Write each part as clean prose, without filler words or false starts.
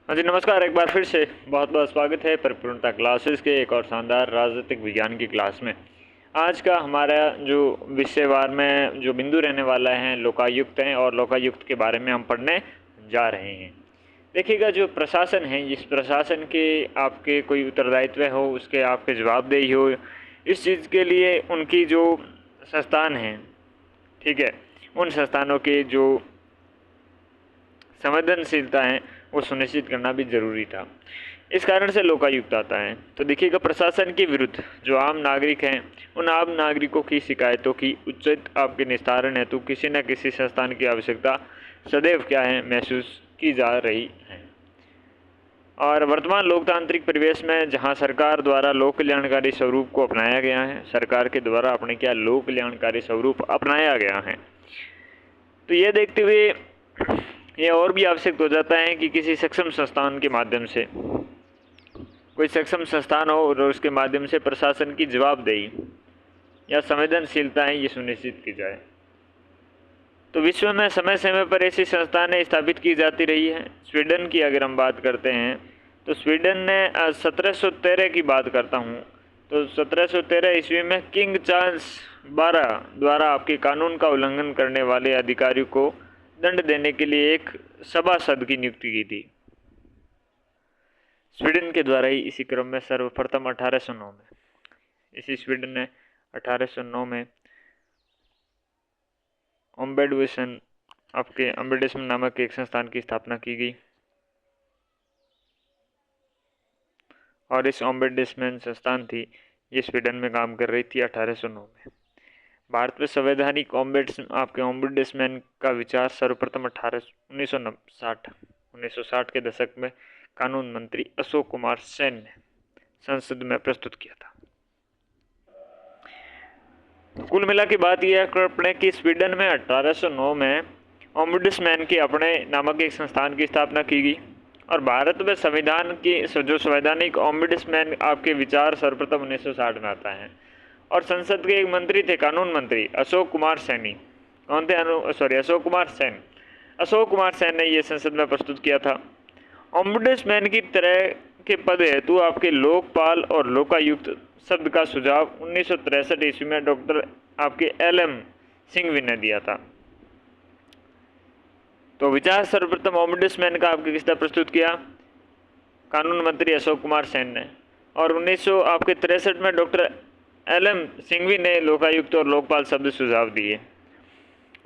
हाँ जी, नमस्कार। एक बार फिर से बहुत बहुत स्वागत है परिपूर्णता क्लासेस के एक और शानदार राजनीतिक विज्ञान की क्लास में। आज का हमारा जो विषयवार में जो बिंदु रहने वाला है लोकायुक्त हैं और लोकायुक्त के बारे में हम पढ़ने जा रहे हैं। देखिएगा, जो प्रशासन है, इस प्रशासन के आपके कोई उत्तरदायित्व हो, उसके आपके जवाबदेही हो, इस चीज़ के लिए उनकी जो संस्थान हैं, ठीक है, उन संस्थानों के जो संवेदनशीलता है वो सुनिश्चित करना भी जरूरी था। इस कारण से लोकायुक्त आता है। तो देखिएगा, प्रशासन के विरुद्ध जो आम नागरिक हैं, उन आम नागरिकों की शिकायतों की उचित आपके निस्तारण हेतु किसी न किसी संस्थान की आवश्यकता सदैव क्या है महसूस की जा रही है। और वर्तमान लोकतांत्रिक परिवेश में जहां सरकार द्वारा लोक कल्याणकारी स्वरूप को अपनाया गया है, सरकार के द्वारा अपने क्या लोक कल्याणकारी स्वरूप अपनाया गया है, तो ये देखते हुए ये और भी आवश्यक हो जाता है कि किसी सक्षम संस्थान के माध्यम से, कोई सक्षम संस्थान हो और उसके माध्यम से प्रशासन की जवाबदेही या संवेदनशीलता है ये सुनिश्चित की जाए। तो विश्व में समय समय पर ऐसी संस्थानें स्थापित की जाती रही हैं। स्वीडन की अगर हम बात करते हैं तो स्वीडन ने 1713 की बात करता हूँ, तो 1713 ईस्वी में किंग चार्ल्स 12 द्वारा आपके कानून का उल्लंघन करने वाले अधिकारियों को दंड देने के लिए एक सभासद की नियुक्ति की थी। स्वीडन के द्वारा ही इसी क्रम में सर्वप्रथम 1809 में इसी स्वीडन ने 1809 में ओम्बेडवेसन आपके अम्बेडेसम नामक एक संस्थान की स्थापना की गई और इस ओम्बेडेसमेंट संस्थान थी, ये स्वीडन में काम कर रही थी 1809 में। भारत में संवैधानिक ओम्बुड्समैन का विचार सर्वप्रथम 1960 के दशक में कानून मंत्री अशोक कुमार सेन ने संसद में प्रस्तुत किया था। कुल मिला के बात यह अपने कि स्वीडन में 1809 में ओम्बुड्समैन के अपने नामक एक संस्थान की स्थापना की गई और भारत में संविधान की जो संवैधानिक ओम्बुड्समैन आपके विचार सर्वप्रथम 1960 में आता है और संसद के एक मंत्री थे, कानून मंत्री अशोक कुमार सैनी। कौन थे? अशोक कुमार सेन। अशोक कुमार सेन ने ये संसद में प्रस्तुत किया था। ओम्बुड्समैन की तरह के पद हेतु आपके लोकपाल और लोकायुक्त शब्द का सुझाव 1963 ईस्वी में डॉक्टर आपके LM सिंघवी ने दिया था। तो विचार सर्वप्रथम ओम्बुड्समैन का आपके किसने प्रस्तुत किया? कानून मंत्री अशोक कुमार सेन ने। और 1963 में डॉक्टर LM सिंघवी ने लोकायुक्त और लोकपाल शब्द सुझाव दिए।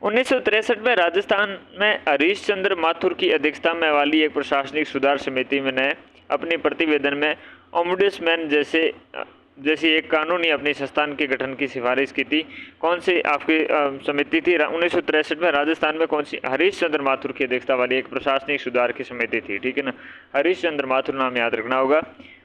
1963 में राजस्थान में हरीश चंद्र माथुर की अध्यक्षता में वाली एक प्रशासनिक सुधार समिति में ने अपने प्रतिवेदन में ओम्बुड्समैन जैसी एक कानूनी अपनी संस्थान के गठन की सिफारिश की थी। कौन सी आपकी समिति थी? 1963 में राजस्थान में कौन सी? हरीश चंद्र माथुर की अध्यक्षता वाली एक प्रशासनिक सुधार की समिति थी, ठीक है ना। हरीश चंद्र माथुर नाम याद रखना होगा।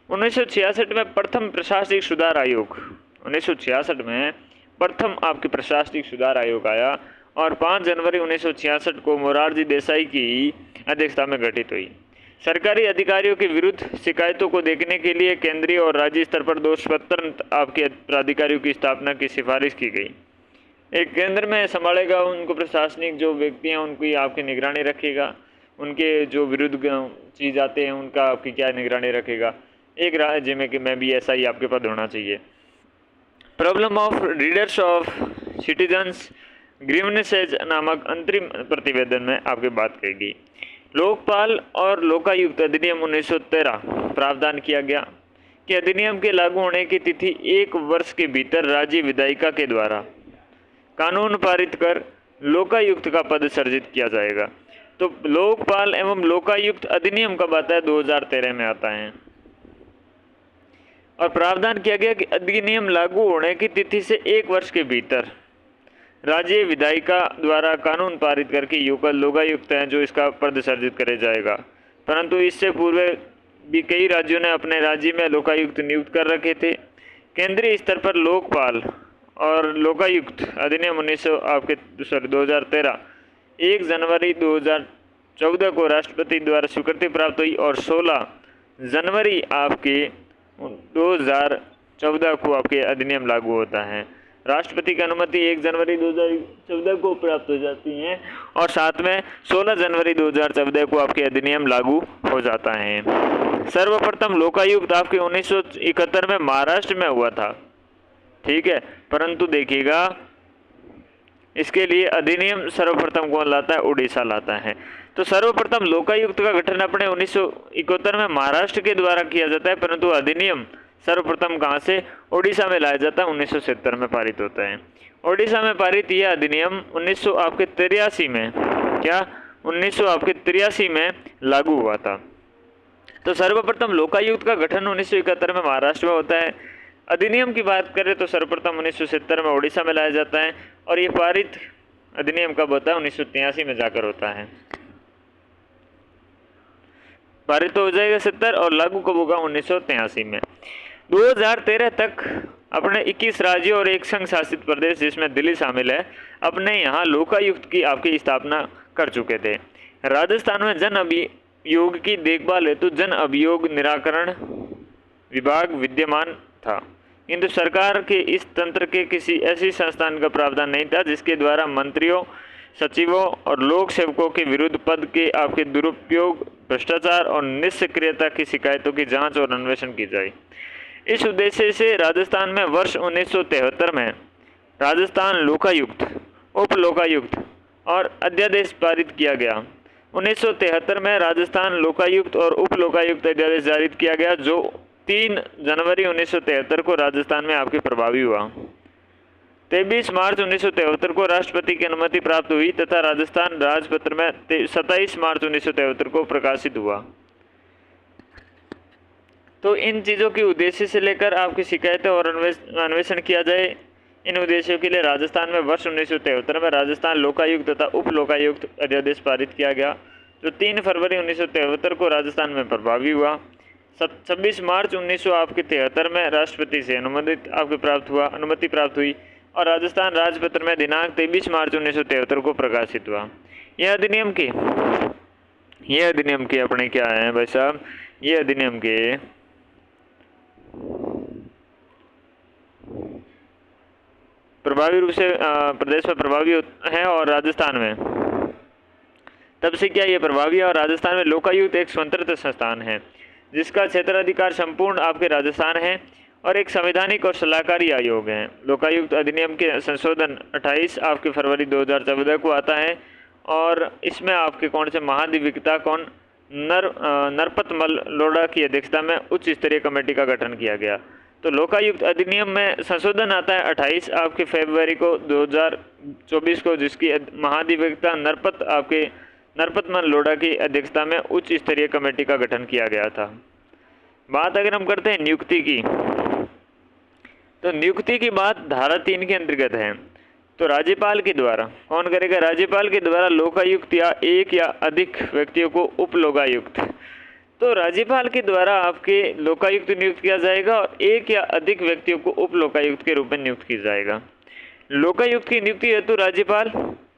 1966 में प्रथम प्रशासनिक सुधार आयोग 1966 में प्रथम आपके प्रशासनिक सुधार आयोग आया और 5 जनवरी 1966 को मोरारजी देसाई की अध्यक्षता में गठित हुई। सरकारी अधिकारियों के विरुद्ध शिकायतों को देखने के लिए केंद्रीय और राज्य स्तर पर 2 स्वतंत्र आपके प्राधिकारियों की स्थापना की सिफारिश की गई। एक केंद्र में संभालेगा उनको प्रशासनिक जो व्यक्ति हैं उनकी आपकी निगरानी रखेगा, उनके जो विरुद्ध चीज़ आते हैं उनका आपकी क्या निगरानी रखेगा। एक राज्य में कि मैं भी ऐसा ही आपके पद होना चाहिए। Problem of redress of citizens grievances नामक अंतरिम प्रतिवेदन में आपकी बात कही गई। लोकपाल और लोकायुक्त अधिनियम 1913 प्रावधान किया गया कि अधिनियम के लागू होने की तिथि 1 वर्ष के भीतर राज्य विधायिका के द्वारा कानून पारित कर लोकायुक्त का पद सृजित किया जाएगा। तो लोकपाल एवं लोकायुक्त अधिनियम कब आता है? 2013 में आता है। और प्रावधान किया गया कि अधिनियम लागू होने की तिथि से 1 वर्ष के भीतर राज्य विधायिका द्वारा कानून पारित करके लोकायुक्त हैं जो इसका पद सर्जित करे जाएगा। परंतु इससे पूर्व भी कई राज्यों ने अपने राज्य में लोकायुक्त नियुक्त कर रखे थे। केंद्रीय स्तर पर लोकपाल और लोकायुक्त अधिनियम 2013 1 जनवरी 2014 को राष्ट्रपति द्वारा स्वीकृति प्राप्त हुई और 16 जनवरी आपके 2014 को आपके अधिनियम लागू होता है। राष्ट्रपति की अनुमति 1 जनवरी 2014 को प्राप्त हो जाती है और साथ में 16 जनवरी 2014 को आपके अधिनियम लागू हो जाता है। सर्वप्रथम लोकायुक्त आपके 1971 में महाराष्ट्र में हुआ था, ठीक है, परंतु देखिएगा इसके लिए अधिनियम सर्वप्रथम कौन लाता है? उड़ीसा लाता है। तो सर्वप्रथम लोकायुक्त का गठन अपने 1971 में महाराष्ट्र के द्वारा किया जाता है, परंतु अधिनियम सर्वप्रथम कहाँ से? उड़ीसा में लाया जाता है, 1970 में पारित होता है। उड़ीसा में पारित यह अधिनियम 1983 में, क्या 1983 में लागू हुआ था। तो सर्वप्रथम लोकायुक्त का गठन 1971 में महाराष्ट्र में होता है। अधिनियम की बात करें तो सर्वप्रथम 1970 में उड़ीसा में लाया जाता है और ये पारित अधिनियम कब होता है? 1983 में जाकर होता है। पारित तो हो जाएगा 70 और लागू कब होगा? 1983 में। 2013 तक अपने 21 राज्यों और एक संघ शासित प्रदेश जिसमें दिल्ली शामिल है अपने यहाँ लोकायुक्त की आपकी स्थापना कर चुके थे। राजस्थान में जन अभियोग की देखभाल हेतु जन अभियोग निराकरण विभाग विद्यमान था, किंतु सरकार के इस तंत्र के किसी ऐसी संस्थान का प्रावधान नहीं था जिसके द्वारा मंत्रियों, सचिवों और लोक सेवकों के विरुद्ध पद के आपके दुरुपयोग, भ्रष्टाचार और निष्क्रियता की शिकायतों की जांच और अन्वेषण की जाए। इस उद्देश्य से राजस्थान में वर्ष 1973 में राजस्थान लोकायुक्त, उप लोकायुक्त और अध्यादेश पारित किया गया। 1973 में राजस्थान लोकायुक्त और उप लोकायुक्त अध्यादेश जारी किया गया जो 3 जनवरी 1973 को राजस्थान में आपके प्रभावी हुआ। 23 मार्च 1973 को राष्ट्रपति की अनुमति प्राप्त हुई तथा राजस्थान राजपत्र में 27 मार्च 1973 को प्रकाशित हुआ। तो इन चीज़ों के उद्देश्य से लेकर आपकी शिकायतें और अन्वेषण किया जाए, इन उद्देश्यों के लिए राजस्थान में वर्ष 1973 में राजस्थान लोकायुक्त तथा उप लोकायुक्त अध्यादेश पारित किया गया जो 3 फरवरी 1973 को राजस्थान में प्रभावी हुआ। 26 मार्च 1973 में राष्ट्रपति से अनुमति प्राप्त हुई और राजस्थान राजपत्र में दिनांक 23 मार्च 1973 को प्रकाशित हुआ। यह अधिनियम के अपने क्या है भाई साहब? ये अधिनियम के प्रभावी रूप से प्रदेश में प्रभावी है और राजस्थान में तब से क्या ये प्रभावी है। और राजस्थान में लोकायुक्त एक स्वतंत्र संस्थान है जिसका क्षेत्राधिकार संपूर्ण आपके राजस्थान है और एक संवैधानिक और सलाहकारी आयोग है। लोकायुक्त अधिनियम के संशोधन 28 आपके फरवरी 2014 को आता है और इसमें आपके कौन से महाधिवक्ता नरपत मल्होत्रा की अध्यक्षता में उच्च स्तरीय कमेटी का गठन किया गया। तो लोकायुक्त अधिनियम में संशोधन आता है 28 आपके फरवरी को 2024 को, जिसकी महाधिवक्ता नरपत मल्होत्रा की अध्यक्षता में उच्च स्तरीय कमेटी का गठन किया गया था। बात अगर हम करते हैं नियुक्ति की, तो नियुक्ति की बात धारा 3 के अंतर्गत है। तो राज्यपाल के द्वारा कौन करेगा? राज्यपाल के द्वारा लोकायुक्त या एक या अधिक व्यक्तियों को उप लोकायुक्त। तो राज्यपाल के द्वारा आपके लोकायुक्त नियुक्त किया जाएगा और एक या अधिक व्यक्तियों को उप लोकायुक्त के रूप में नियुक्त किया जाएगा। लोकायुक्त की नियुक्ति हेतु राज्यपाल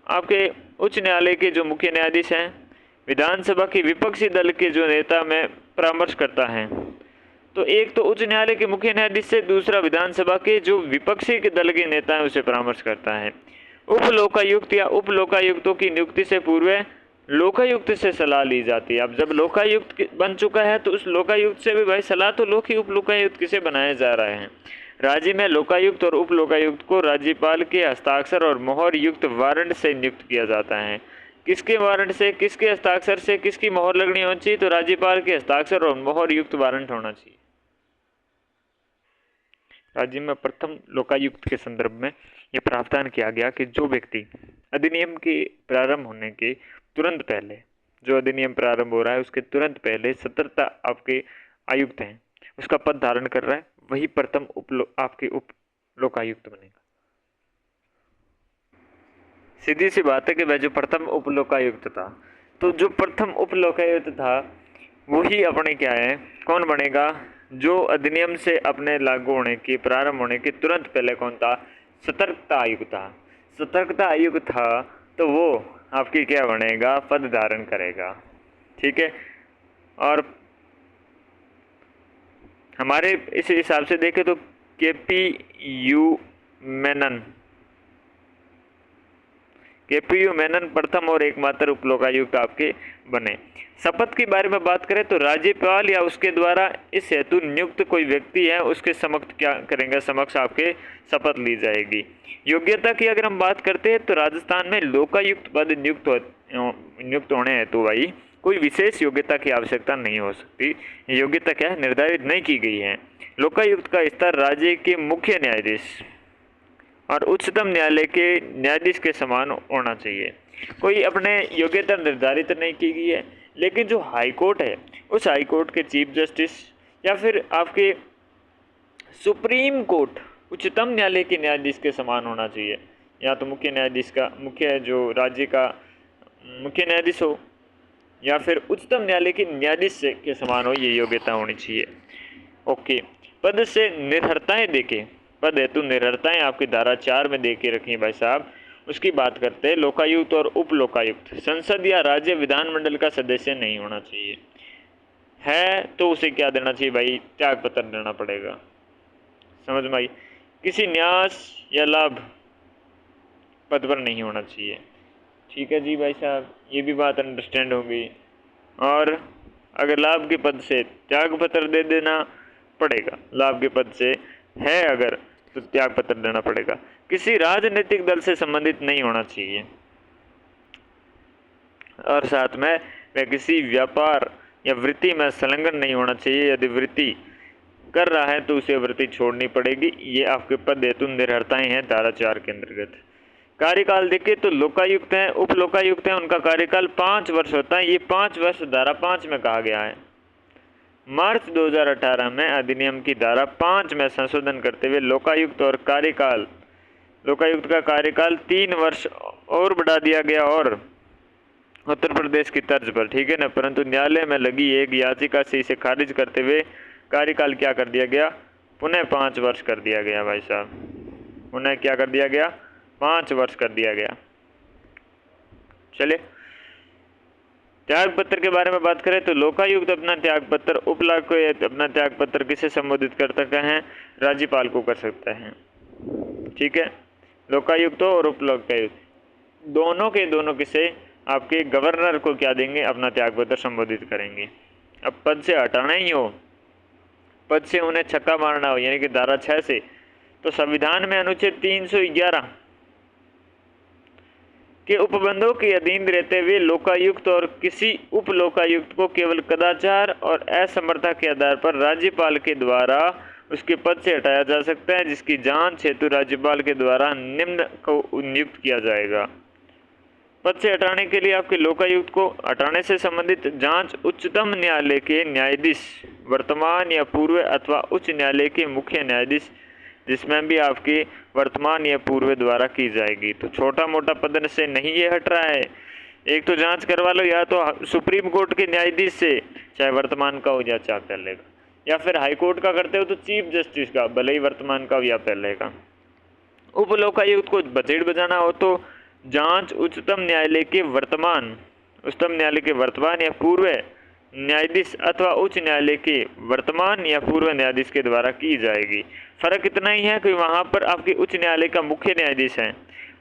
आपके उच्च न्यायालय के जो मुख्य न्यायाधीश हैं, विधानसभा के विपक्षी दल के जो नेता में परामर्श करता है। तो एक तो उच्च न्यायालय के मुख्य न्यायाधीश से, दूसरा विधानसभा के जो विपक्षी के दल के नेता हैं उसे परामर्श करता है। उप लोकायुक्त या उप लोकायुक्तों की नियुक्ति से पूर्व लोकायुक्त से सलाह ली जाती है। अब जब लोकायुक्त बन चुका है तो उस लोकायुक्त से भी भाई सलाह तो लो कि उप लोकायुक्त किसे बनाए जा रहे हैं। राज्य में लोकायुक्त और उप लोकायुक्त को राज्यपाल के हस्ताक्षर और मोहर युक्त वारंट से नियुक्त किया जाता है। किसके वारंट से, किसके हस्ताक्षर से, किसकी मोहर लगनी होनी चाहिए? तो राज्यपाल के हस्ताक्षर और मोहर युक्त वारंट होना चाहिए। राज्य में प्रथम लोकायुक्त के संदर्भ में यह प्रावधान किया गया कि जो व्यक्ति अधिनियम के प्रारंभ होने के तुरंत पहले, जो अधिनियम प्रारंभ हो रहा है उसके तुरंत पहले सतर्कता आपके आयुक्त हैं उसका पद धारण कर रहा है, वही प्रथम उप लोकायुक्त बनेगा। सीधी सी बात है कि वह जो प्रथम उप लोकायुक्त था, तो जो प्रथम उप लोकायुक्त था वही अपने क्या है, कौन बनेगा? जो अधिनियम से अपने लागू होने के प्रारंभ होने के तुरंत पहले कौन था? सतर्कता आयुक्त था। सतर्कता आयुक्त था तो वो आपकी क्या बनेगा? पद धारण करेगा। ठीक है। और हमारे इस हिसाब से देखें तो KPU मेनन, केपीयू मेनन प्रथम और एकमात्र उपलोकायुक्त आपके बने। शपथ के बारे में बात करें तो राज्यपाल या उसके द्वारा इस हेतु नियुक्त कोई व्यक्ति है उसके समक्ष क्या करेंगे, समक्ष आपके शपथ ली जाएगी। योग्यता की अगर हम बात करते हैं तो राजस्थान में लोकायुक्त पद नियुक्त होने हेतु भाई कोई विशेष योग्यता की आवश्यकता नहीं हो सकती। योग्यता क्या है, निर्धारित नहीं की गई है। लोकायुक्त का स्तर राज्य के मुख्य न्यायाधीश और उच्चतम न्यायालय के न्यायाधीश के समान होना चाहिए। कोई अपने योग्यता निर्धारित नहीं की गई है, लेकिन जो हाई कोर्ट है उस हाई कोर्ट के चीफ जस्टिस या फिर आपके सुप्रीम कोर्ट उच्चतम न्यायालय के न्यायाधीश के समान होना चाहिए, या तो मुख्य न्यायाधीश का मुख्य जो राज्य का मुख्य न्यायाधीश हो या फिर उच्चतम न्यायालय के न्यायाधीश के समान हो, ये योग्यता होनी चाहिए। ओके, पद से निर्हरताएं देखें। पद हेतु निर्हरताएं आपकी धारा 4 में दे के रखी भाई साहब, उसकी बात करते हैं। लोकायुक्त और उप लोकायुक्त संसद या राज्य विधानमंडल का सदस्य नहीं होना चाहिए, है तो उसे क्या देना चाहिए भाई, त्याग पत्र देना पड़ेगा। समझ में आई। किसी न्यास या लाभ पद पर नहीं होना चाहिए। ठीक है जी भाई साहब, ये भी बात अंडरस्टैंड होगी। और अगर लाभ के पद से त्याग पत्र दे देना पड़ेगा, लाभ के पद से है अगर तो त्याग पत्र देना पड़ेगा। किसी राजनीतिक दल से संबंधित नहीं होना चाहिए, और साथ में वह किसी व्यापार या वृत्ति में संलग्न नहीं होना चाहिए। यदि वृत्ति कर रहा है तो उसे वृत्ति छोड़नी पड़ेगी। ये आपके पद हेतु निर्हरताएं हैं धारा 4 के अंतर्गत। कार्यकाल देखे तो लोकायुक्त हैं, उप लोकायुक्त हैं, उनका कार्यकाल 5 वर्ष होता है। ये 5 वर्ष धारा 5 में कहा गया है। मार्च 2018 में अधिनियम की धारा 5 में संशोधन करते हुए लोकायुक्त का कार्यकाल 3 वर्ष और बढ़ा दिया गया, और उत्तर प्रदेश की तर्ज पर, ठीक है ना। परंतु न्यायालय में लगी एक याचिका से इसे खारिज करते हुए कार्यकाल क्या कर दिया गया, पुनः 5 वर्ष कर दिया गया भाई साहब। पुनः क्या कर दिया गया, 5 वर्ष कर दिया गया। चलिए त्याग पत्र के बारे में बात करें तो लोकायुक्त अपना त्याग पत्र, उपलोकायुक्त अपना त्याग पत्र किसे संबोधित कर सकते हैं, राज्यपाल को कर सकते हैं। ठीक है, लोकायुक्त और उपलोकायुक्त दोनों किसे आपके गवर्नर को क्या देंगे, अपना त्याग पत्र संबोधित करेंगे। अब पद से हटाना ही हो, पद से उन्हें छक्का मारना हो, यानी कि धारा 6 से, तो संविधान में अनुच्छेद 311 के उपबंधों के अधीन रहते हुए लोकायुक्त और किसी उप लोकायुक्त को केवल कदाचार और असमर्थता के आधार पर राज्यपाल के द्वारा उसके पद से हटाया जा सकता है, जिसकी जांच हेतु राज्यपाल के द्वारा निम्न को नियुक्त किया जाएगा। पद से हटाने के लिए आपके लोकायुक्त को हटाने से संबंधित जांच उच्चतम न्यायालय के न्यायाधीश, वर्तमान या पूर्व अथवा उच्च न्यायालय के मुख्य न्यायाधीश, जिसमें भी आपके वर्तमान या पूर्व द्वारा की जाएगी। तो छोटा मोटा पद से नहीं ये हट रहा है, एक तो जांच करवा लो, या तो सुप्रीम कोर्ट के न्यायाधीश से, चाहे वर्तमान का हो या चाहे पहले का, या फिर हाई कोर्ट का करते हो तो चीफ जस्टिस का, भले ही वर्तमान का हो या पहले का। उप लोकायुक्त को बचेड़ बजाना हो तो जांच उच्चतम न्यायालय के वर्तमान या पूर्व न्यायाधीश अथवा उच्च न्यायालय के वर्तमान या पूर्व न्यायाधीश के द्वारा की जाएगी। फर्क इतना ही है कि वहाँ पर आपके उच्च न्यायालय का मुख्य न्यायाधीश है,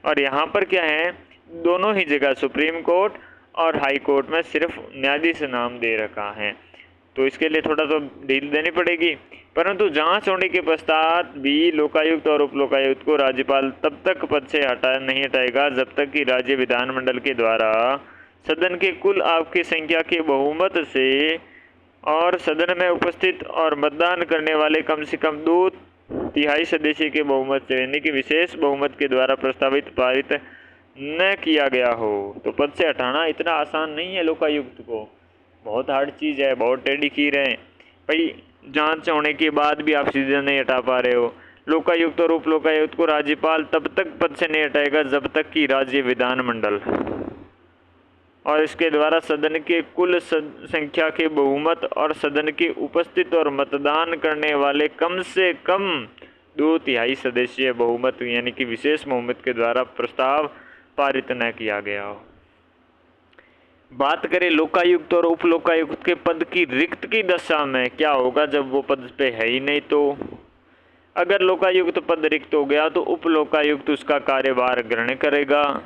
और यहाँ पर क्या है, दोनों ही जगह सुप्रीम कोर्ट और हाई कोर्ट में सिर्फ न्यायाधीश नाम दे रखा है, तो इसके लिए थोड़ा तो ढील देनी पड़ेगी। परंतु जांच होने के पश्चात भी लोकायुक्त और उप लोकायुक्त को राज्यपाल तब तक पद से नहीं हटाएगा जब तक कि राज्य विधानमंडल के द्वारा सदन के कुल आपकी संख्या के बहुमत से और सदन में उपस्थित और मतदान करने वाले कम से कम 2/3 सदस्य के बहुमत से, यानी कि विशेष बहुमत के द्वारा प्रस्तावित पारित न किया गया हो। तो पद से हटाना इतना आसान नहीं है, लोकायुक्त को बहुत हार्ड चीज़ है, बहुत टेढ़ी खीर है भाई। जांच होने के बाद भी आप सीधे नहीं हटा पा रहे हो। लोकायुक्त और उप लोकायुक्त को राज्यपाल तब तक पद से नहीं हटाएगा जब तक कि राज्य विधानमंडल और इसके द्वारा सदन के कुल संख्या के बहुमत और सदन के उपस्थित और मतदान करने वाले कम से कम 2/3 सदस्यीय बहुमत, यानी कि विशेष बहुमत के द्वारा प्रस्ताव पारित न किया गया हो। बात करें लोकायुक्त और उप लोकायुक्त के पद की रिक्त की दशा में क्या होगा जब वो पद पे है ही नहीं, तो अगर लोकायुक्त पद रिक्त हो गया तो उप लोकायुक्त उसका कार्यभार ग्रहण करेगा,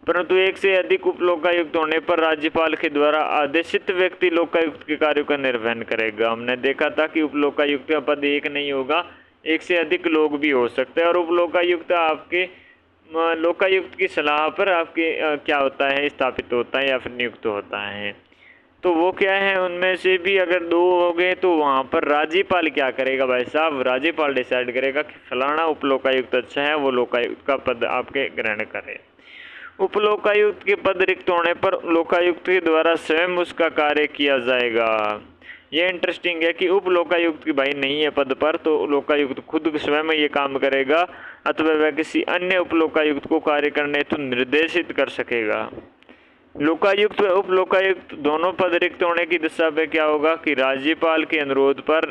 परंतु एक से अधिक उप लोकायुक्त होने पर राज्यपाल के द्वारा आदेशित व्यक्ति लोकायुक्त के कार्यों का निर्वहन करेगा। हमने देखा था कि उप लोकायुक्त का पद एक नहीं होगा, एक से अधिक लोग भी हो सकते हैं, और उप लोकायुक्त आपके लोकायुक्त की सलाह पर आपके क्या होता है, स्थापित होता है या फिर नियुक्त होता है। तो वो क्या है, उनमें से भी अगर दो हो गए तो वहाँ पर राज्यपाल क्या करेगा भाई साहब, राज्यपाल डिसाइड करेगा कि फलाना उप लोकायुक्त अच्छा है, वो लोकायुक्त का पद आपके ग्रहण करे। उप लोकायुक्त के पद रिक्त होने पर लोकायुक्त के द्वारा स्वयं उसका कार्य किया जाएगा। ये इंटरेस्टिंग है कि उप लोकायुक्त की भाई नहीं है पद पर, तो लोकायुक्त खुद स्वयं ये काम करेगा अथवा वह किसी अन्य उप लोकायुक्त को कार्य करने हेतु निर्देशित कर सकेगा। लोकायुक्त व उप लोकायुक्त दोनों पद रिक्त होने की दशा में क्या होगा कि राज्यपाल के अनुरोध पर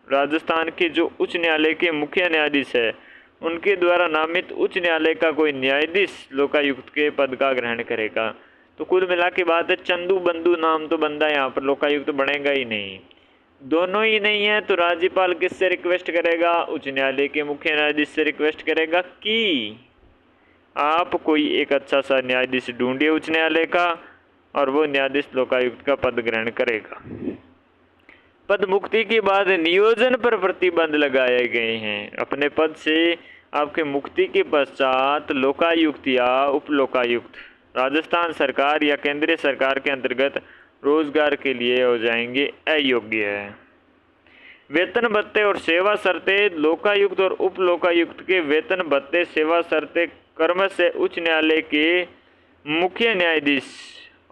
राजस्थान के जो उच्च न्यायालय के मुख्य न्यायाधीश है उनके द्वारा नामित उच्च न्यायालय का कोई न्यायाधीश लोकायुक्त के पद का ग्रहण करेगा। तो कुल मिला के बात है, चंदू बंधु नाम तो बंदा यहाँ पर लोकायुक्त बनेगा ही नहीं। दोनों ही नहीं है तो राज्यपाल किससे रिक्वेस्ट करेगा, उच्च न्यायालय के मुख्य न्यायाधीश से रिक्वेस्ट करेगा कि आप कोई एक अच्छा सा न्यायाधीश ढूंढिए उच्च न्यायालय का, और वो न्यायाधीश लोकायुक्त का पद ग्रहण करेगा। पद मुक्ति के बाद नियोजन पर प्रतिबंध लगाए गए हैं। अपने पद से आपके मुक्ति के पश्चात लोकायुक्त या उप लोकायुक्त राजस्थान सरकार या केंद्रीय सरकार के अंतर्गत रोजगार के लिए हो जाएंगे अयोग्य है। वेतन भत्ते और सेवा शर्तें, लोकायुक्त और उप लोकायुक्त के वेतन भत्ते सेवा शर्तें क्रम से उच्च न्यायालय के मुख्य न्यायाधीश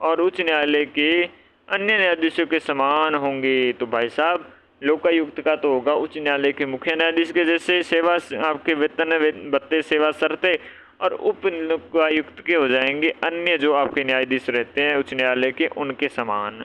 और उच्च न्यायालय के अन्य न्यायाधीशों के समान होंगे। तो भाई साहब लोकायुक्त का तो होगा उच्च न्यायालय के मुख्य न्यायाधीश के जैसे सेवा आपके वेतन भत्ते सेवा शर्तें, और उप लोकायुक्त के हो जाएंगे अन्य जो आपके न्यायाधीश रहते हैं उच्च न्यायालय के उनके समान।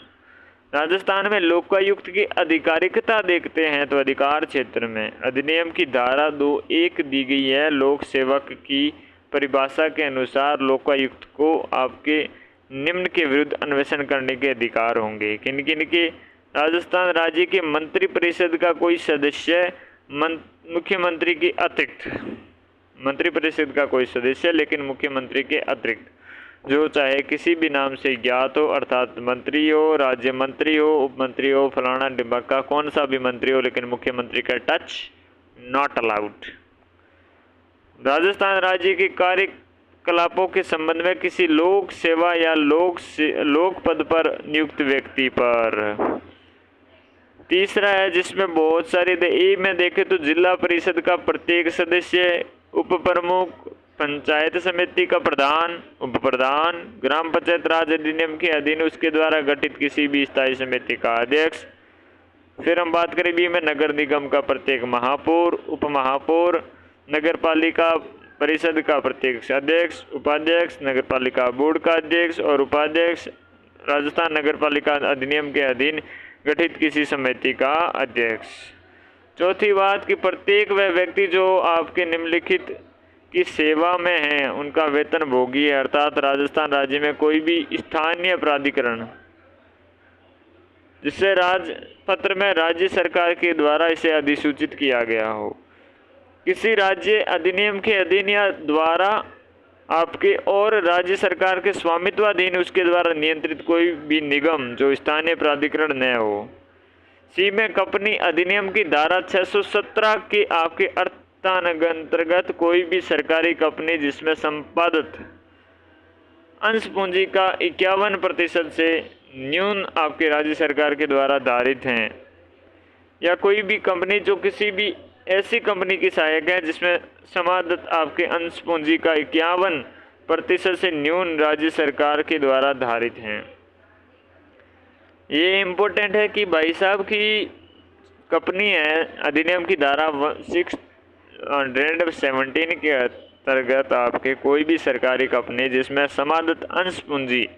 राजस्थान में लोकायुक्त की आधिकारिकता देखते हैं तो अधिकार क्षेत्र में अधिनियम की धारा 2(1) दी गई है। लोक सेवक की परिभाषा के अनुसार लोकायुक्त को आपके निम्न के विरुद्ध अन्वेषण करने के अधिकार होंगे। किन किन के, राजस्थान राज्य के मंत्री परिषद का कोई सदस्य मुख्यमंत्री के अतिरिक्त, मंत्री परिषद का कोई सदस्य लेकिन मुख्यमंत्री के अतिरिक्त जो चाहे किसी भी नाम से ज्ञात हो, अर्थात मंत्री हो, राज्य मंत्री हो, उप मंत्री हो, फलाना डिम्बक्का कौन सा भी मंत्री हो, लेकिन मुख्यमंत्री का टच नॉट अलाउड। राजस्थान राज्य के कार्यकलापों के संबंध में किसी लोक सेवा या लोक पद पर नियुक्त व्यक्ति पर। तीसरा है जिसमें बहुत सारे ए में देखें तो जिला परिषद का प्रत्येक सदस्य, उप प्रमुख, पंचायत समिति का प्रधान, उप प्रधान, ग्राम पंचायत राज अधिनियम के अधीन उसके द्वारा गठित किसी भी स्थायी समिति का अध्यक्ष। फिर हम बात करें बी में नगर निगम का प्रत्येक महापौर, उप महापौर, नगर पालिका परिषद का प्रत्येक अध्यक्ष, उपाध्यक्ष, नगर पालिका बोर्ड का अध्यक्ष और उपाध्यक्ष, राजस्थान नगर पालिका अधिनियम के अधीन गठित किसी समिति का अध्यक्ष। चौथी बात कि प्रत्येक वह व्यक्ति जो आपके निम्नलिखित की सेवा में है उनका वेतन भोगी है, अर्थात राजस्थान राज्य में कोई भी स्थानीय प्राधिकरण जिससे राजपत्र में राज्य सरकार के द्वारा इसे अधिसूचित किया गया हो, किसी राज्य अधिनियम के अधीन या द्वारा आपके और राज्य सरकार के स्वामित्वाधीन उसके द्वारा नियंत्रित कोई भी निगम जो स्थानीय प्राधिकरण न हो। सी में कंपनी अधिनियम की धारा 617 के आपके अंतर्गत कोई भी सरकारी कंपनी जिसमें संपादित अंश पूंजी का 51% से न्यून आपके राज्य सरकार के द्वारा धारित हैं, या कोई भी कंपनी जो किसी भी ऐसी कंपनी की सहायक है जिसमें संपादित आपके अंश पूंजी का 51% से न्यून राज्य सरकार के द्वारा धारित हैं। ये इम्पोर्टेंट है कि भाई साहब की कंपनी है अधिनियम की धारा 617 के अंतर्गत आपके कोई भी सरकारी कंपनी जिसमें संपादित अंश पूंजी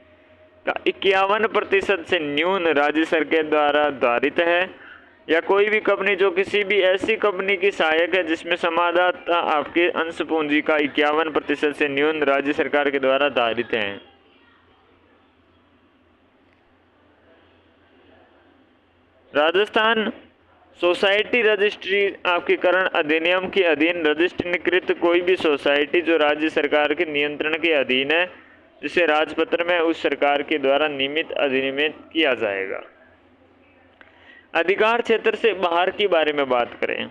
का 51% से न्यून राज्य सरकार द्वारा धारित है, या कोई भी कंपनी जो किसी भी ऐसी कंपनी की सहायक है जिसमें संपादित आपके अंश पूंजी का 51% से न्यून राज्य सरकार के द्वारा धारित है। राजस्थान सोसाइटी रजिस्ट्री करण अधिनियम के अधीन रजिस्ट्रीकृत कोई भी सोसाइटी जो राज्य सरकार के नियंत्रण के अधीन है, जिसे राजपत्र में उस सरकार के द्वारा नियमित अधिनियमित किया जाएगा। अधिकार क्षेत्र से बाहर की बारे में बात करें,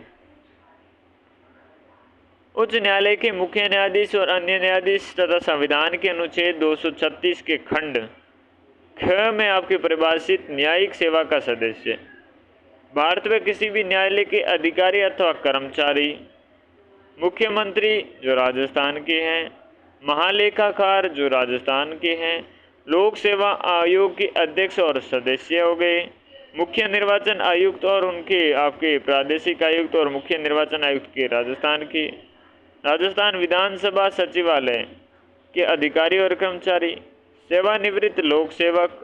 उच्च न्यायालय के मुख्य न्यायाधीश और अन्य न्यायाधीश तथा संविधान के अनुच्छेद 236 के खंड ख में आपके परिभाषित न्यायिक सेवा का सदस्य भारत में किसी भी न्यायालय के अधिकारी अथवा कर्मचारी, मुख्यमंत्री जो राजस्थान के हैं, महालेखाकार जो राजस्थान के हैं, लोक सेवा आयोग के अध्यक्ष और सदस्य हो गए, मुख्य निर्वाचन आयुक्त और उनके आपके प्रादेशिक आयुक्त और मुख्य निर्वाचन आयुक्त के राजस्थान के, राजस्थान विधानसभा सचिवालय के अधिकारी और कर्मचारी, सेवानिवृत्त लोक सेवक,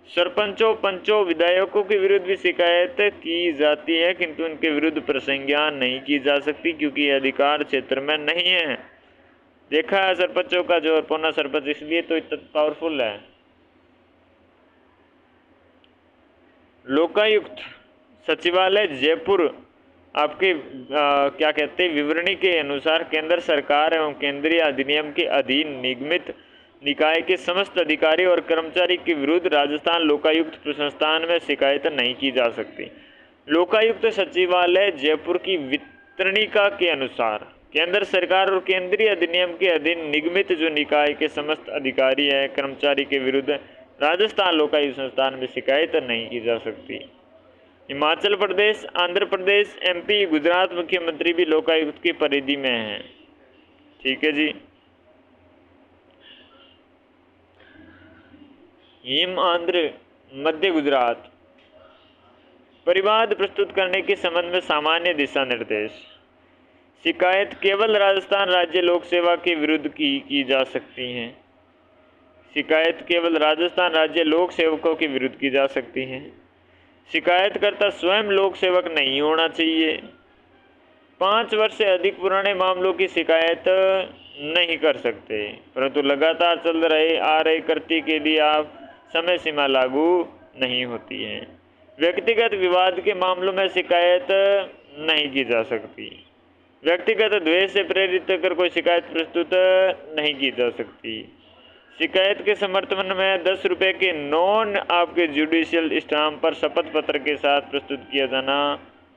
सरपंचों, पंचों, विधायकों के विरुद्ध भी शिकायत की जाती है, किंतु उनके विरुद्ध प्रसंज्ञान नहीं की जा सकती क्योंकि ये अधिकार क्षेत्र में नहीं है। देखा है सरपंचों का जो पौना सरपंच इसलिए तो इतना पावरफुल है। लोकायुक्त सचिवालय जयपुर आपके क्या कहते हैं, विवरणी के अनुसार केंद्र सरकार एवं केंद्रीय अधिनियम के अधीन निगमित निकाय के समस्त अधिकारी और कर्मचारी के विरुद्ध राजस्थान लोकायुक्त संस्थान में शिकायत नहीं की जा सकती। लोकायुक्त सचिवालय जयपुर की वितरणिका के अनुसार केंद्र सरकार और केंद्रीय अधिनियम के अधीन निगमित जो निकाय के समस्त अधिकारी है कर्मचारी के विरुद्ध राजस्थान लोकायुक्त संस्थान में शिकायत नहीं की जा सकती। हिमाचल प्रदेश, आंध्र प्रदेश, एमपी, गुजरात मुख्यमंत्री भी लोकायुक्त की परिधि में हैं। ठीक है जी। हिम आंध्र मध्य गुजरात परिवाद प्रस्तुत करने के संबंध में सामान्य दिशा निर्देश। शिकायत केवल राजस्थान राज्य लोक सेवा के विरुद्ध की जा सकती हैं। शिकायत केवल राजस्थान राज्य लोक सेवकों के विरुद्ध की जा सकती हैं। शिकायतकर्ता स्वयं लोक सेवक नहीं होना चाहिए। 5 वर्ष से अधिक पुराने मामलों की शिकायत नहीं कर सकते, परंतु लगातार चल रहे आ रहे कृत्य के लिए आप समय सीमा लागू नहीं होती है। व्यक्तिगत विवाद के मामलों में शिकायत नहीं की जा सकती। व्यक्तिगत द्वेष से प्रेरित कर कोई शिकायत प्रस्तुत नहीं की जा सकती। शिकायत के समर्थन में 10 रुपये के नॉन आपके जुडिशियल स्टाम्प पर शपथ पत्र के साथ प्रस्तुत किया जाना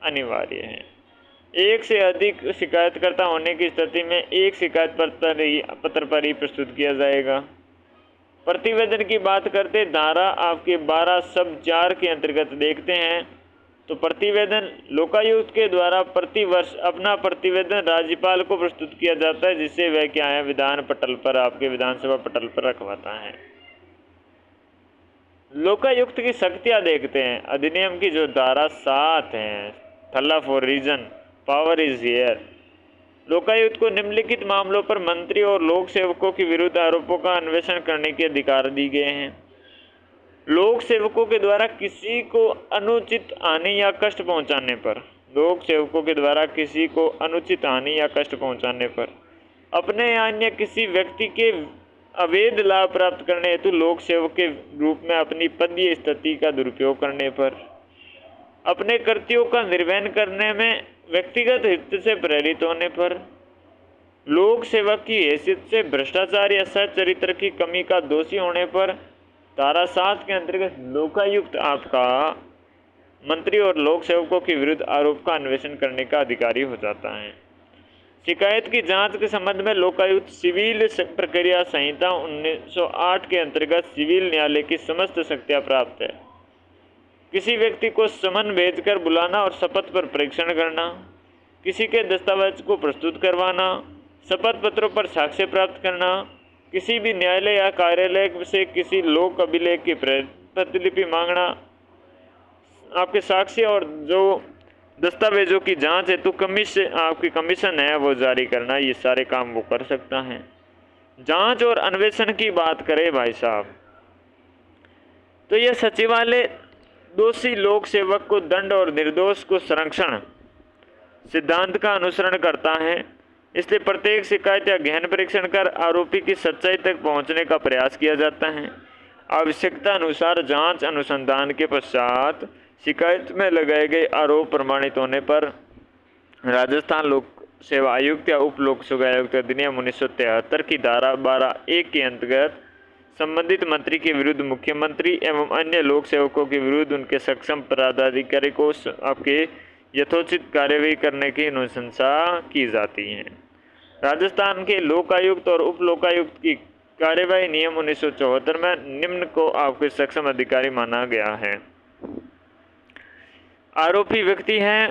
अनिवार्य है। एक से अधिक शिकायतकर्ता होने की स्थिति में एक शिकायत पत्र पर ही प्रस्तुत किया जाएगा। प्रतिवेदन की बात करते धारा आपके 12 सब 4 के अंतर्गत देखते हैं तो प्रतिवेदन लोकायुक्त के द्वारा प्रतिवर्ष अपना प्रतिवेदन राज्यपाल को प्रस्तुत किया जाता है, जिससे वह क्या है विधान पटल पर आपके विधानसभा पटल पर रखवाता है। लोकायुक्त की शक्तियां देखते हैं। अधिनियम की जो धारा 7 है, थल्ला for reason power is here. Lokayukta को निम्नलिखित मामलों पर मंत्री और लोक सेवकों के विरुद्ध आरोपों का अन्वेषण करने के अधिकार दिए गए हैं। लोक सेवकों के द्वारा किसी को अनुचित हानि या कष्ट पहुंचाने पर, लोक सेवकों के द्वारा किसी को अनुचित हानि या कष्ट पहुंचाने पर, अपने या अन्य किसी व्यक्ति के अवैध लाभ प्राप्त करने हेतु लोक सेवक के रूप में अपनी पदीय स्थिति का दुरुपयोग करने पर, अपने कृत्यों का निर्वहन करने में व्यक्तिगत हित से प्रेरित होने पर, लोक सेवक की हैसियत से भ्रष्टाचार या सच्चरित्र की कमी का दोषी होने पर धारा 7 के अंतर्गत लोकायुक्त आपका मंत्री और लोक सेवकों के विरुद्ध आरोप का अन्वेषण करने का अधिकारी हो जाता है। शिकायत की जांच के संबंध में लोकायुक्त सिविल प्रक्रिया संहिता 1908 के अंतर्गत सिविल न्यायालय की समस्त शक्तियां प्राप्त है। किसी व्यक्ति को समन भेजकर बुलाना और शपथ पर परीक्षण करना, किसी के दस्तावेज को प्रस्तुत करवाना, शपथ पत्रों पर साक्ष्य प्राप्त करना, किसी भी न्यायालय या कार्यालय से किसी लोक अभिलेख की प्रतिलिपि मांगना, आपके साक्ष्य और जो दस्तावेजों की जांच हेतु आपकी कमीशन है वो जारी करना, ये सारे काम वो कर सकता है। जांच और अन्वेषण की बात करें भाई साहब, तो यह सचिवालय दोषी लोक सेवक को दंड और निर्दोष को संरक्षण सिद्धांत का अनुसरण करता है। इसलिए प्रत्येक शिकायत या गहन परीक्षण कर आरोपी की सच्चाई तक पहुंचने का प्रयास किया जाता है। आवश्यकता अनुसार जांच अनुसंधान के पश्चात शिकायत में लगाए गए आरोप प्रमाणित होने पर राजस्थान लोक सेवा आयुक्त या उप लोक सेवा आयुक्त अधिनियम 1973 की धारा 12(1) के अंतर्गत संबंधित मंत्री के विरुद्ध मुख्यमंत्री एवं अन्य लोक सेवकों के विरुद्ध उनके सक्षम पदाधिकारी को आपके यथोचित कार्यवाही करने की अनुशंसा की जाती है। राजस्थान के लोकायुक्त और उप लोकायुक्त की कार्यवाही नियम 1974 में निम्न को आपके सक्षम अधिकारी माना गया है। आरोपी व्यक्ति हैं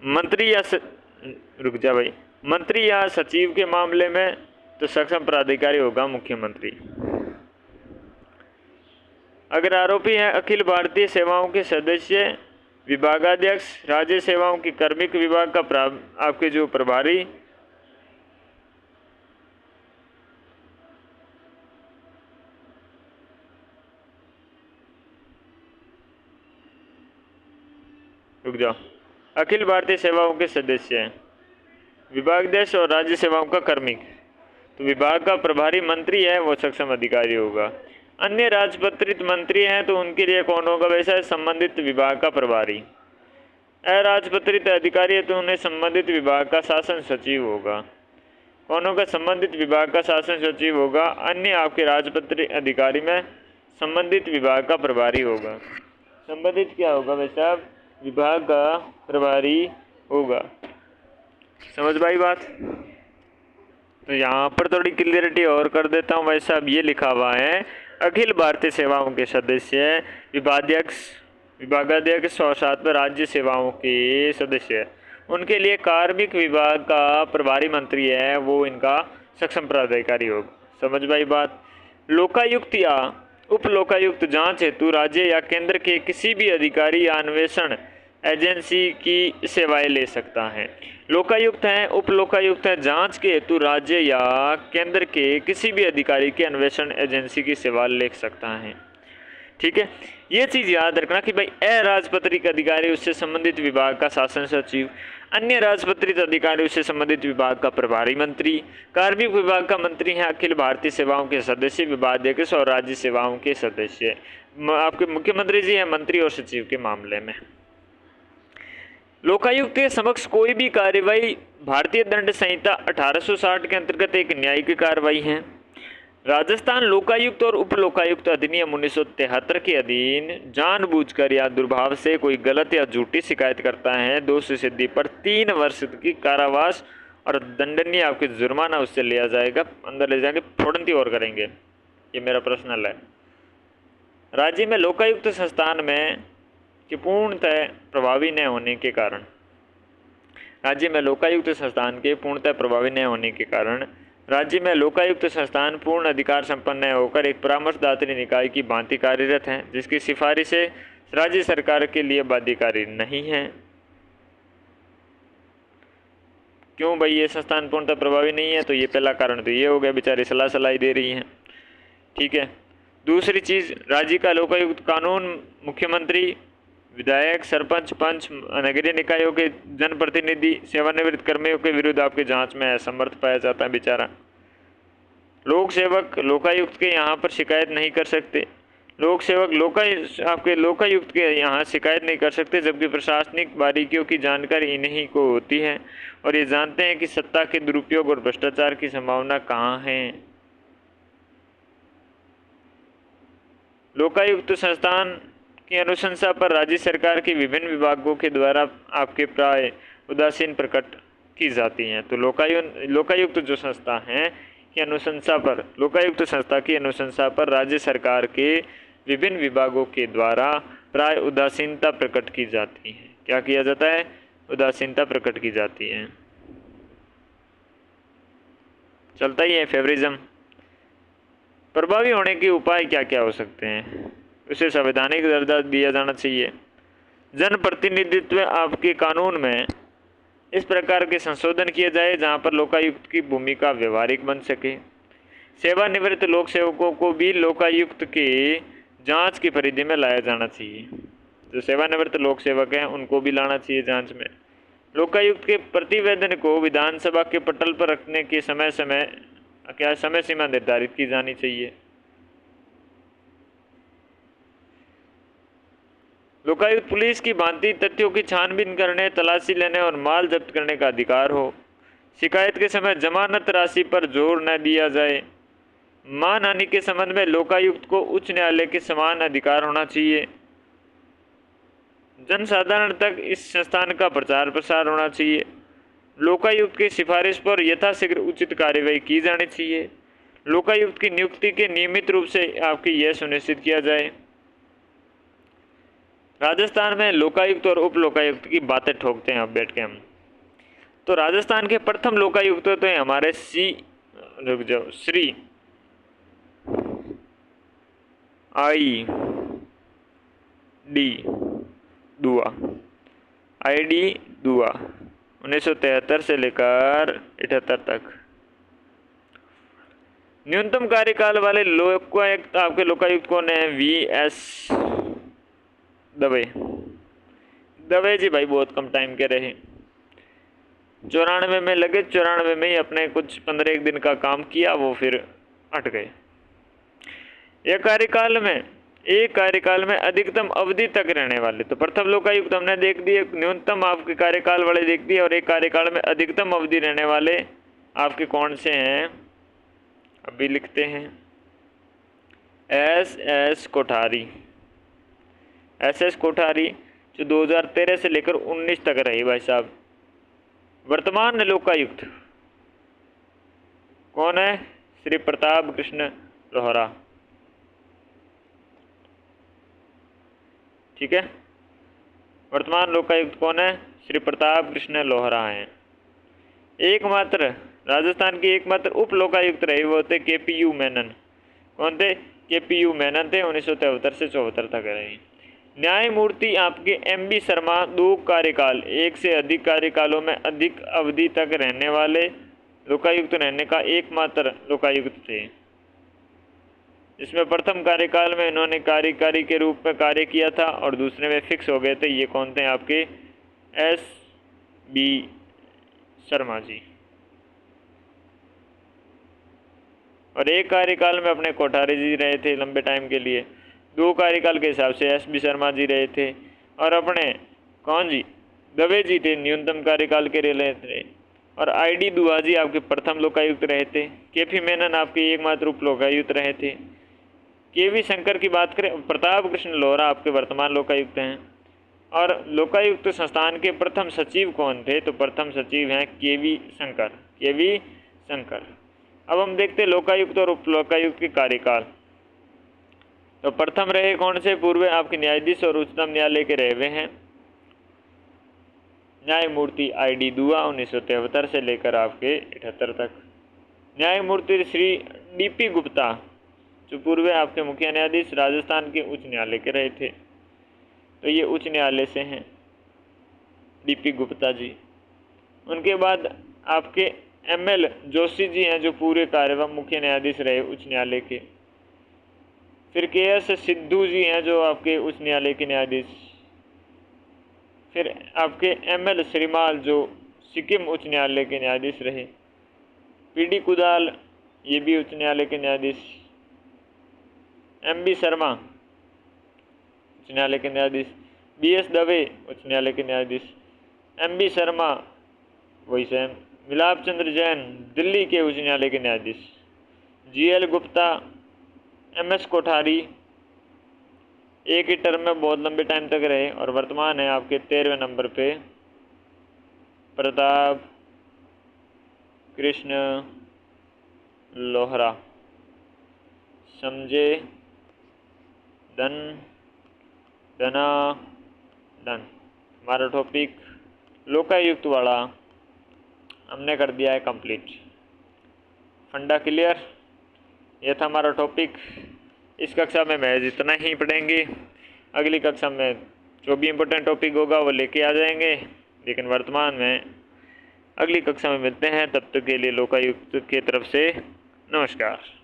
मंत्री या सचिव के मामले में तो सक्षम प्राधिकारी होगा मुख्यमंत्री। अगर आरोपी है अखिल भारतीय सेवाओं के सदस्य, विभागाध्यक्ष, राज्य सेवाओं की कार्मिक विभाग का आपके जो प्रभारी, अखिल भारतीय सेवाओं के सदस्य, विभागाध्यक्ष और राज्य सेवाओं का कार्मिक, तो विभाग का प्रभारी मंत्री है वो सक्षम अधिकारी होगा। अन्य राजपत्रित मंत्री हैं तो उनके लिए कौन होगा? वैसा है संबंधित विभाग का प्रभारी। अराजपत्रित अधिकारी है तो उन्हें संबंधित विभाग का शासन सचिव होगा। कौन होगा? संबंधित विभाग का शासन सचिव होगा। अन्य आपके राजपत्रित अधिकारी में संबंधित विभाग का प्रभारी होगा। संबंधित क्या होगा वैसा? विभाग का प्रभारी होगा। समझ भाई बात? तो यहाँ पर थोड़ी क्लियरिटी और कर देता हूँ। वैसा अब ये लिखा हुआ है अखिल भारतीय सेवाओं के सदस्य, विभागाध्यक्ष और साथ में राज्य सेवाओं के सदस्य, उनके लिए कार्मिक विभाग का प्रभारी मंत्री है वो इनका सक्षम प्राधिकारी होगा। समझ भाई बात? लोकायुक्त या उप लोकायुक्त जांच हेतु राज्य या केंद्र के किसी भी अधिकारी या अन्वेषण एजेंसी की सेवाएं ले सकता है। लोकायुक्त हैं, उप लोकायुक्त है, जांच के हेतु राज्य या केंद्र के किसी भी अधिकारी के अन्वेषण एजेंसी की सेवा ले सकता है। ठीक है, ये चीज़ याद रखना कि भाई अराजपत्रित अधिकारी उससे संबंधित विभाग का शासन सचिव, अन्य राजपत्रित अधिकारी उससे संबंधित विभाग का प्रभारी मंत्री, कार्मिक विभाग का मंत्री है अखिल भारतीय सेवाओं के सदस्य, विभागाध्यक्ष और राज्य सेवाओं के सदस्य। आपके मुख्यमंत्री जी हैं मंत्री और सचिव के मामले में। लोकायुक्त के समक्ष कोई भी कार्रवाई भारतीय दंड संहिता 1860 के अंतर्गत एक न्यायिक कार्रवाई है। राजस्थान लोकायुक्त और उप लोकायुक्त अधिनियम 1973 के अधीन जानबूझकर या दुर्भाव से कोई गलत या झूठी शिकायत करता है, दोषी सिद्धि पर 3 वर्ष की कारावास और दंडनीय आपके जुर्माना उससे लिया जाएगा, अंदर ले जाएंगे, फौरन और करेंगे। ये मेरा पर्सनल है। राज्य में लोकायुक्त संस्थान में कि पूर्णतः प्रभावी न होने के कारण, राज्य में लोकायुक्त संस्थान के पूर्णतः प्रभावी न होने के कारण राज्य में लोकायुक्त संस्थान पूर्ण अधिकार संपन्न होकर एक परामर्शदात्री निकाय की भांति कार्यरत है, जिसकी सिफारिशें राज्य सरकार के लिए बाध्यकारी नहीं है। क्यों भाई ये संस्थान पूर्णतः प्रभावी नहीं है? तो ये पहला कारण तो ये हो गया, बेचारी सलाह दे रही हैं। ठीक है, दूसरी चीज़, राज्य का लोकायुक्त कानून मुख्यमंत्री, विधायक, सरपंच, पंच, नगरीय निकायों के जनप्रतिनिधि, सेवानिवृत्त कर्मियों के विरुद्ध आपके जांच में असमर्थ पाया जाता है बेचारा। लोक सेवक लोकायुक्त के यहाँ पर शिकायत नहीं कर सकते। लोक सेवक आपके लोकायुक्त के यहाँ शिकायत नहीं कर सकते, जबकि प्रशासनिक बारीकियों की जानकारी इन्हीं को होती है और ये जानते हैं कि सत्ता के दुरुपयोग और भ्रष्टाचार की संभावना कहाँ है। लोकायुक्त संस्थान की अनुशंसा पर राज्य सरकार के विभिन्न विभागों के द्वारा आपके प्राय उदासीन प्रकट की जाती हैं। तो लोकायुक्त जो संस्था है की अनुशंसा पर, लोकायुक्त संस्था की अनुशंसा पर राज्य सरकार के विभिन्न विभागों के द्वारा प्राय उदासीनता प्रकट की जाती है। क्या किया जाता है? उदासीनता प्रकट की जाती है। चलता ही है फेवरिज्म। प्रभावी होने के उपाय क्या क्या हो सकते हैं? उसे संवैधानिक दर्जा दिया जाना चाहिए। जनप्रतिनिधित्व आपके कानून में इस प्रकार के संशोधन किए जाए जहां पर लोकायुक्त की भूमिका व्यवहारिक बन सके। सेवानिवृत्त लोक सेवकों को भी लोकायुक्त के जांच की परिधि में लाया जाना चाहिए। जो सेवानिवृत्त लोक सेवक हैं उनको भी लाना चाहिए जांच में। लोकायुक्त के प्रतिवेदन को विधानसभा के पटल पर रखने की समय सीमा निर्धारित की जानी चाहिए। लोकायुक्त पुलिस की भांति तथ्यों की छानबीन करने, तलाशी लेने और माल जब्त करने का अधिकार हो। शिकायत के समय जमानत राशि पर जोर न दिया जाए। मानहानि के संबंध में लोकायुक्त को उच्च न्यायालय के समान अधिकार होना चाहिए। जनसाधारण तक इस संस्थान का प्रचार प्रसार होना चाहिए। लोकायुक्त की सिफारिश पर यथाशीघ्र उचित कार्यवाही की जानी चाहिए। लोकायुक्त की नियुक्ति के नियमित रूप से आपकी यह सुनिश्चित किया जाए। राजस्थान में लोकायुक्त और उप लोकायुक्त की बातें ठोकते हैं अब बैठ के हम। तो राजस्थान के प्रथम लोकायुक्त तो हैं हमारे श्री आई डी दुआ 1973 से लेकर 78 तक। न्यूनतम कार्यकाल वाले लोकायुक्त आपके लोकायुक्त कौन है? VS दवे जी भाई बहुत कम टाइम के रहे, 94 में लगे, 94 में ही अपने कुछ 15 दिन का काम किया, वो फिर हट गए। एक कार्यकाल में अधिकतम अवधि तक रहने वाले, तो प्रथम लोकायुक्त हमने देख दिए, न्यूनतम आपके कार्यकाल वाले देख दिए, और एक कार्यकाल में अधिकतम अवधि रहने वाले आपके कौन से हैं अभी लिखते हैं। SS कोठारी जो 2013 से लेकर 19 तक रहे भाई साहब। वर्तमान लोकायुक्त कौन है? श्री प्रताप कृष्ण लोहरा। ठीक है, वर्तमान लोकायुक्त कौन है? श्री प्रताप कृष्ण लोहरा हैं। एकमात्र राजस्थान के एकमात्र उप लोकायुक्त रहे वो थे KPU मेनन। कौन थे? KPU मेनन थे, 1973 से 74 तक रहे। न्यायमूर्ति आपके MB शर्मा 2 कार्यकाल, एक से अधिक कार्यकालों में अधिक अवधि तक रहने वाले लोकायुक्त रहने का एकमात्र लोकायुक्त थे। इसमें प्रथम कार्यकाल में इन्होंने कार्यकारी के रूप में कार्य किया था और दूसरे में फिक्स हो गए थे। ये कौन थे? आपके SB शर्मा जी। और एक कार्यकाल में अपने कोठारी जी रहे थे लंबे टाइम के लिए, 2 कार्यकाल के हिसाब से SB शर्मा जी रहे थे, और अपने कौन जी? दवे जी थे, न्यूनतम कार्यकाल के रहे थे, और ID दुआ जी आपके प्रथम लोकायुक्त रहे थे। KP मेनन आपके एकमात्र उप लोकायुक्त रहे थे। KV शंकर की बात करें, प्रताप कृष्ण लोहरा आपके वर्तमान लोकायुक्त हैं। और लोकायुक्त संस्थान के प्रथम सचिव कौन थे? तो प्रथम सचिव हैं KV शंकर। अब हम देखते हैं लोकायुक्त और उप लोकायुक्त के कार्यकाल। तो प्रथम रहे कौन से? पूर्व आपके न्यायाधीश और उच्चतम न्यायालय के रहे हुए हैं न्यायमूर्ति ID दुआ 1973 से लेकर आपके 78 तक। न्यायमूर्ति श्री DP गुप्ता जो पूर्व आपके मुख्य न्यायाधीश राजस्थान के उच्च न्यायालय के रहे थे, तो ये उच्च न्यायालय से हैं DP गुप्ता जी। उनके बाद आपके ML जोशी जी हैं जो पूरे कार्यवाहक मुख्य न्यायाधीश रहे उच्च न्यायालय के। फिर KS सिद्धू जी हैं जो आपके उच्च न्यायालय के न्यायाधीश। फिर आपके ML श्रीमाल जो सिक्किम उच्च न्यायालय के न्यायाधीश रहे। PD कुदाल ये भी उच्च न्यायालय के न्यायाधीश। MB शर्मा उच्च न्यायालय के न्यायाधीश। BS दवे उच्च न्यायालय के न्यायाधीश। MB शर्मा वही सेम। मिलाप चंद्र जैन दिल्ली के उच्च न्यायालय के न्यायाधीश। GL गुप्ता, MS कोठारी एक ही टर्म में बहुत लंबे टाइम तक रहे, और वर्तमान है आपके 13वें नंबर पे प्रताप कृष्ण लोहरा। समझे? धन हमारा टॉपिक लोकायुक्त वाला हमने कर दिया है कंप्लीट। फंडा क्लियर? यह था हमारा टॉपिक। इस कक्षा में महज इतना ही पढ़ेंगे। अगली कक्षा में जो भी इम्पोर्टेंट टॉपिक होगा वो लेके आ जाएंगे, लेकिन वर्तमान में अगली कक्षा में मिलते हैं। तब तक के लिए लोकायुक्त की तरफ से नमस्कार।